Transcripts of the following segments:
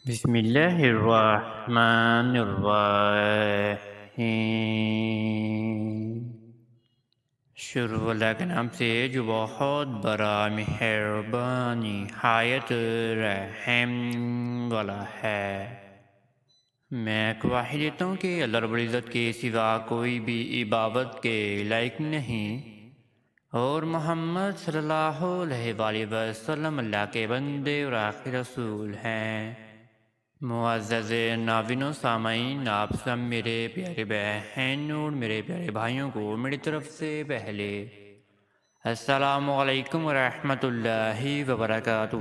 بسم اللہ الرحمن الرحیم۔ شروع اللہ کے نام سے جو بہت بڑا مہربان نہایت رحم والا ہے۔ میں گواہی دیتا ہوں کہ اللہ رب العزت کے سوا کوئی بھی عبادت کے لائق نہیں، اور محمد صلی اللہ علیہ وآلہ وسلم اللہ کے بندے اور آخری رسول ہیں۔ معزز ناظرین و سامعین، آپ سب میرے پیارے بہن اور میرے پیارے بھائیوں کو میری طرف سے پہلے السلام علیکم ورحمۃ اللہ وبرکاتہ،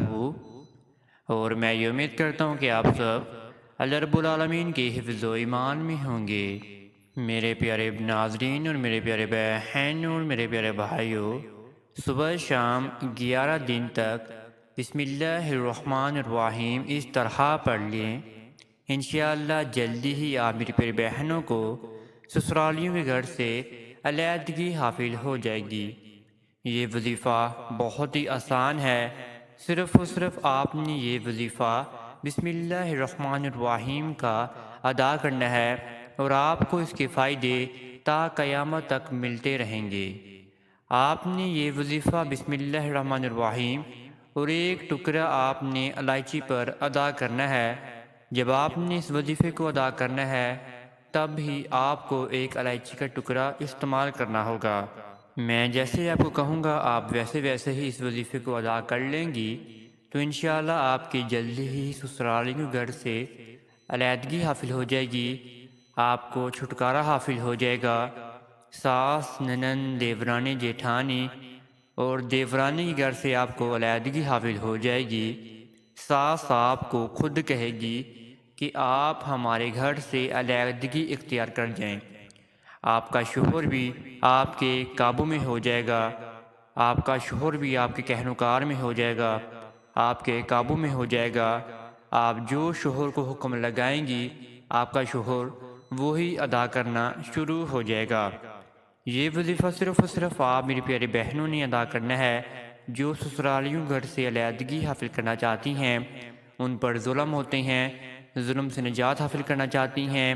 اور میں یہ امید کرتا ہوں کہ آپ سب اللہ رب العالمین کے حفظ و ایمان میں ہوں گے۔ میرے پیارے ناظرین اور میرے پیارے بہن اور میرے پیارے بھائیوں، صبح شام 11 دن تک بسم اللہ الرحمن الرحیم اس طرح پڑھ لیں، انشاءاللہ جلدی ہی آپ میری پیاری بہنوں کو سسرالیوں کے گھر سے علیحدگی حاصل ہو جائے گی۔ یہ وظیفہ بہت ہی آسان ہے، صرف اور صرف آپ نے یہ وظیفہ بسم اللہ الرحمن الرحیم کا ادا کرنا ہے، اور آپ کو اس کے فائدے تا قیامت تک ملتے رہیں گے۔ آپ نے یہ وظیفہ بسم اللہ الرحمن الرحیم اور ایک ٹکڑا آپ نے الائچی پر ادا کرنا ہے۔ جب آپ نے اس وظیفے کو ادا کرنا ہے تب ہی آپ کو ایک الائچی کا ٹکڑا استعمال کرنا ہوگا۔ میں جیسے آپ کو کہوں گا آپ ویسے ہی اس وظیفے کو ادا کر لیں گی تو انشاءاللہ آپ کی جلدی ہی سسرالی کے گھر سے علیحدگی حاصل ہو جائے گی، آپ کو چھٹکارا حاصل ہو جائے گا۔ ساس، ننند، دیورانی، جیٹھانی اور دیورانی کے گھر سے آپ کو علیحدگی حاصل ہو جائے گی۔ ساس آپ کو خود کہے گی کہ آپ ہمارے گھر سے علیحدگی اختیار کر جائیں۔ آپ کا شوہر بھی آپ کے قابو میں ہو جائے گا، آپ کا شوہر بھی آپ کے کہنوکار میں ہو جائے گا، آپ کے قابو میں ہو جائے گا۔ آپ جو شوہر کو حکم لگائیں گی آپ کا شوہر وہی ادا کرنا شروع ہو جائے گا۔ یہ وظیفہ صرف اور صرف آپ میری پیاری بہنوں نے ادا کرنا ہے جو سسرالیوں گھر سے علیحدگی حاصل کرنا چاہتی ہیں، ان پر ظلم ہوتے ہیں، ظلم سے نجات حاصل کرنا چاہتی ہیں،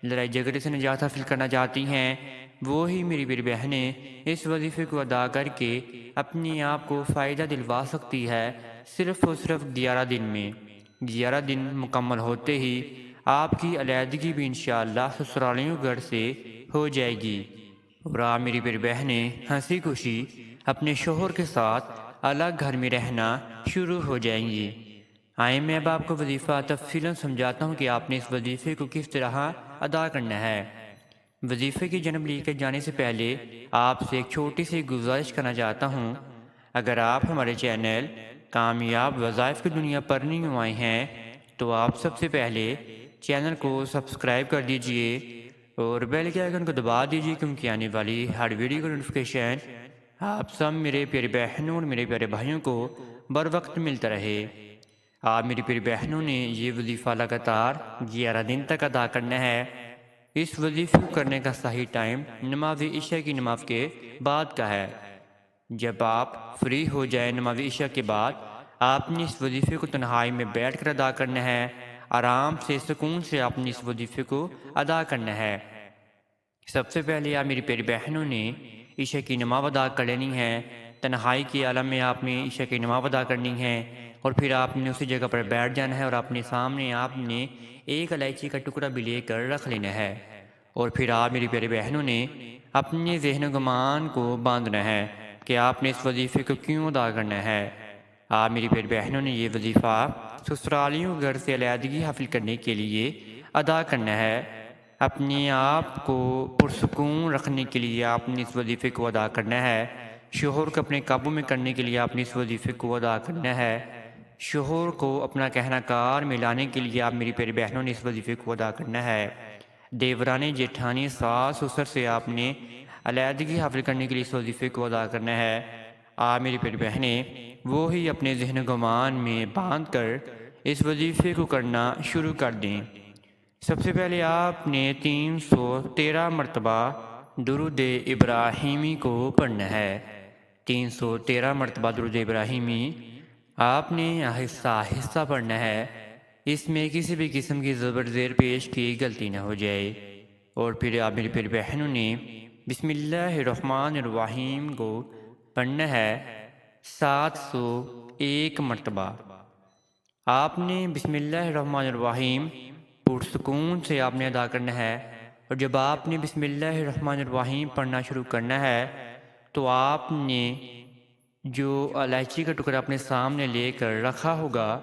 لڑائی جھگڑے سے نجات حاصل کرنا چاہتی ہیں، وہی میری پیاری بہنیں اس وظیفے کو ادا کر کے اپنے آپ کو فائدہ دلوا سکتی ہے، صرف اور صرف 11 دن میں۔ 11 دن مکمل ہوتے ہی آپ کی علیحدگی بھی انشاءاللہ سسرالیوں گھر سے ہو جائے گی، اور آپ میری پیاری بہنیں ہنسی خوشی اپنے شوہر کے ساتھ الگ گھر میں رہنا شروع ہو جائیں گی۔ آئیں میں اب آپ کو وظیفہ تفصیلاً سمجھاتا ہوں کہ آپ نے اس وظیفے کو کس طرح ادا کرنا ہے۔ وظیفے کی جانب لے کر جانے سے پہلے آپ سے ایک چھوٹی سی گزارش کرنا چاہتا ہوں، اگر آپ ہمارے چینل کامیاب وظائف کی دنیا پر نہیں آئے ہیں تو آپ سب سے پہلے چینل کو سبسکرائب کر دیجئے اور بیل کے آئیکن کو دبا دیجئے، کیونکہ آنے والی ہر ویڈیو کا نوٹیفیکیشن آپ سب میرے پیارے بہنوں اور میرے پیارے بھائیوں کو بر وقت ملتا رہے۔ آپ میری پیاری بہنوں نے یہ وظیفہ لگاتار 11 دن تک ادا کرنا ہے۔ اس وظیفے کو کرنے کا صحیح ٹائم نماز عشاء کی نماز کے بعد کا ہے۔ جب آپ فری ہو جائیں نماز عشاء کے بعد، آپ نے اس وظیفے کو تنہائی میں بیٹھ کر ادا کرنا ہے، آرام سے سکون سے آپ نے اس وظیفے کو ادا کرنا ہے۔ سب سے پہلے آپ میری پیاری بہنوں نے عشاء کی نماز ادا کر لینی ہے، تنہائی کے عالم میں آپ نے عشاء کی نماز ادا کرنی ہے، اور پھر آپ نے اسی جگہ پر بیٹھ جانا ہے، اور اپنے سامنے آپ نے ایک الائچی کا ٹکڑا بھی لے کر رکھ لینا ہے، اور پھر آپ میری پیاری بہنوں نے اپنے ذہن و گمان کو باندھنا ہے کہ آپ نے اس وظیفے کو کیوں ادا کرنا ہے۔ آپ میری پیاری بہنوں نے یہ وظیفہ سسرالیوں گھر سے علیحدگی حاصل کرنے کے لیے ادا کرنا ہے۔ اپنے آپ کو پرسکون رکھنے کے لیے آپ نے اس وظیفے کو ادا کرنا ہے، شوہر کو اپنے قابو میں کرنے کے لیے آپ نے اس وظیفے کو ادا کرنا ہے، شوہر کو اپنا کہنا کار میں لانے کے لیے آپ میری پیاری بہنوں نے اس وظیفے کو ادا کرنا ہے، دیورانی، جیٹھانی، ساس سسر سے آپ نے علیحدگی حاصل کرنے کے لیے اس وظیفے کو ادا کرنا ہے۔ آپ میری پیاری بہنیں وہی اپنے ذہن و گمان میں باندھ کر اس وظیفے کو کرنا شروع کر دیں۔ سب سے پہلے آپ نے 313 مرتبہ درود ابراہیمی کو پڑھنا ہے۔ 313 مرتبہ درود ابراہیمی آپ نے آہستہ آہستہ پڑھنا ہے۔ اس میں کسی بھی قسم کی زبر زیر پیش کی غلطی نہ ہو جائے۔ اور پھر آپ میری پھر بہنوں نے بسم اللہ الرحمن الرحیم کو پڑھنا ہے 701 مرتبہ۔ آپ نے بسم اللہ الرحمن الرحیم پرسکون سے آپ نے ادا کرنا ہے، اور جب آپ نے بسم اللہ الرحمن الرحیم پڑھنا شروع کرنا ہے تو آپ نے جو الائچی کا ٹکڑا اپنے سامنے لے کر رکھا ہوگا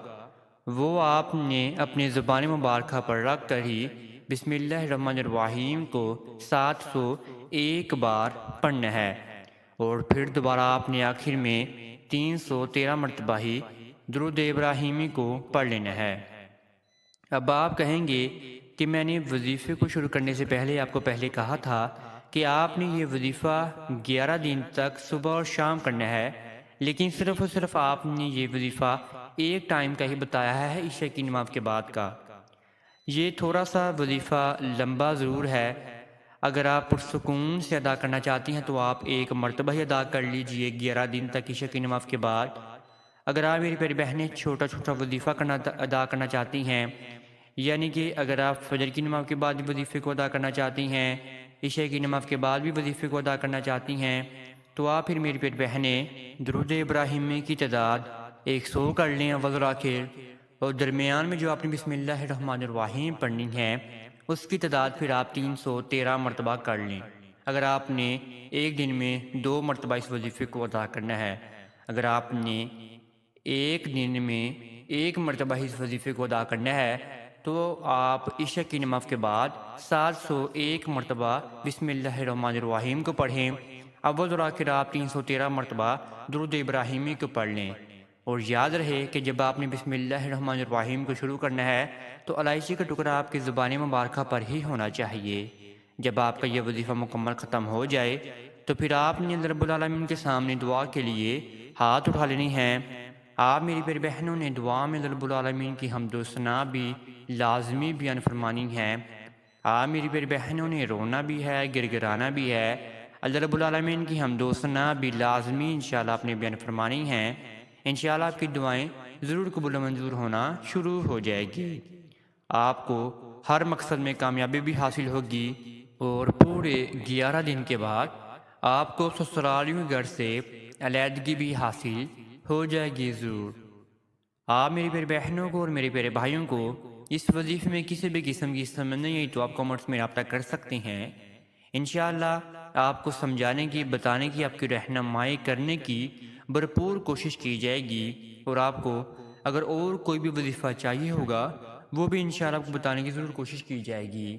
وہ آپ نے اپنی زبان مبارکہ پر رکھ کر ہی بسم اللہ الرحمن الرحیم کو 701 بار پڑھنا ہے، اور پھر دوبارہ آپ نے آخر میں 313 مرتبہ ہی درود ابراہیمی کو پڑھ لینا ہے۔ اب آپ کہیں گے کہ میں نے وظیفے کو شروع کرنے سے پہلے آپ کو پہلے کہا تھا کہ آپ نے یہ وظیفہ 11 دن تک صبح اور شام کرنا ہے، لیکن صرف اور صرف آپ نے یہ وظیفہ ایک ٹائم کا ہی بتایا ہے، عشاء کی نماز کے بعد کا۔ یہ تھوڑا سا وظیفہ لمبا ضرور ہے، اگر آپ پرسکون سے ادا کرنا چاہتی ہیں تو آپ ایک مرتبہ ہی ادا کر لیجئے 11 دن تک عشاء کی نماز کے بعد۔ اگر آپ میری پیاری بہنیں چھوٹا چھوٹا وظیفہ ادا کرنا چاہتی ہیں، یعنی کہ اگر آپ فجر کی نماز کے بعد بھی وظیفے کو ادا کرنا چاہتی ہیں، عشاء کی نماز کے بعد بھی وظیفے کو ادا کرنا چاہتی ہیں، تو آپ پھر میری پیاری بہنیں درود ابراہیمی کی تعداد 100 کر لیں اول آخر، اور درمیان میں جو آپ نے بسم اللہ الرحمن الرحیم پڑھنی ہے اس کی تعداد پھر آپ 313 مرتبہ کر لیں، اگر آپ نے ایک دن میں 2 مرتبہ اس وظیفے کو ادا کرنا ہے۔ اگر آپ نے ایک دن میں 1 مرتبہ اس وظیفے کو ادا کرنا ہے تو آپ عشاء کی نماز کے بعد 701 مرتبہ بسم اللہ الرحمن الرحیم کو پڑھیں، اول اور آخر آپ 313 مرتبہ درود ابراہیمی کو پڑھ لیں۔ اور یاد رہے کہ جب آپ نے بسم اللہ الرحمن الرحیم کو شروع کرنا ہے تو الائچی کا ٹکڑا آپ کی زبان مبارکہ پر ہی ہونا چاہیے۔ جب آپ کا یہ وظیفہ مکمل ختم ہو جائے تو پھر آپ نے اللہ رب العالمین کے سامنے دعا کے لیے ہاتھ اٹھا لینی ہیں۔ آپ میری پیاری بہنوں نے دعا میں اللہ رب العالمین کی حمد و ثنا بھی لازمی بیان فرمانی ہے۔ آپ میری پیاری بہنوں نے رونا بھی ہے، گڑگڑانا بھی ہے، اللہ رب العالمین کی حمد و ثنا بھی لازمی انشاءاللہ آپ نے بیان فرمانی ہیں۔ انشاءاللہ آپ کی دعائیں ضرور قبول و منظور ہونا شروع ہو جائے گی، آپ کو ہر مقصد میں کامیابی بھی حاصل ہوگی، اور پورے 11 دن کے بعد آپ کو سسرالیوں کے گھر سے علیحدگی بھی حاصل ہو جائے گی ضرور۔ آپ میری پیاری بہنوں کو اور میرے پیارے بھائیوں کو اس وظیفے میں کسی بھی قسم کی سمجھ نہیں آئی تو آپ کامنٹس میں رابطہ کر سکتے ہیں، انشاءاللہ آپ کو سمجھانے کی، بتانے کی، آپ کی رہنمائی کرنے کی بھرپور کوشش کی جائے گی، اور آپ کو اگر اور کوئی بھی وظیفہ چاہیے ہوگا وہ بھی انشاءاللہ آپ کو بتانے کی ضرور کوشش کی جائے گی۔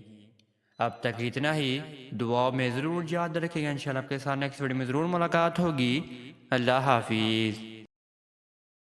اب تک اتنا ہی، دعا میں ضرور یاد رکھے گا، انشاءاللہ آپ کے ساتھ نیکسٹ ویڈیو میں ضرور ملاقات ہوگی۔ اللہ حافظ۔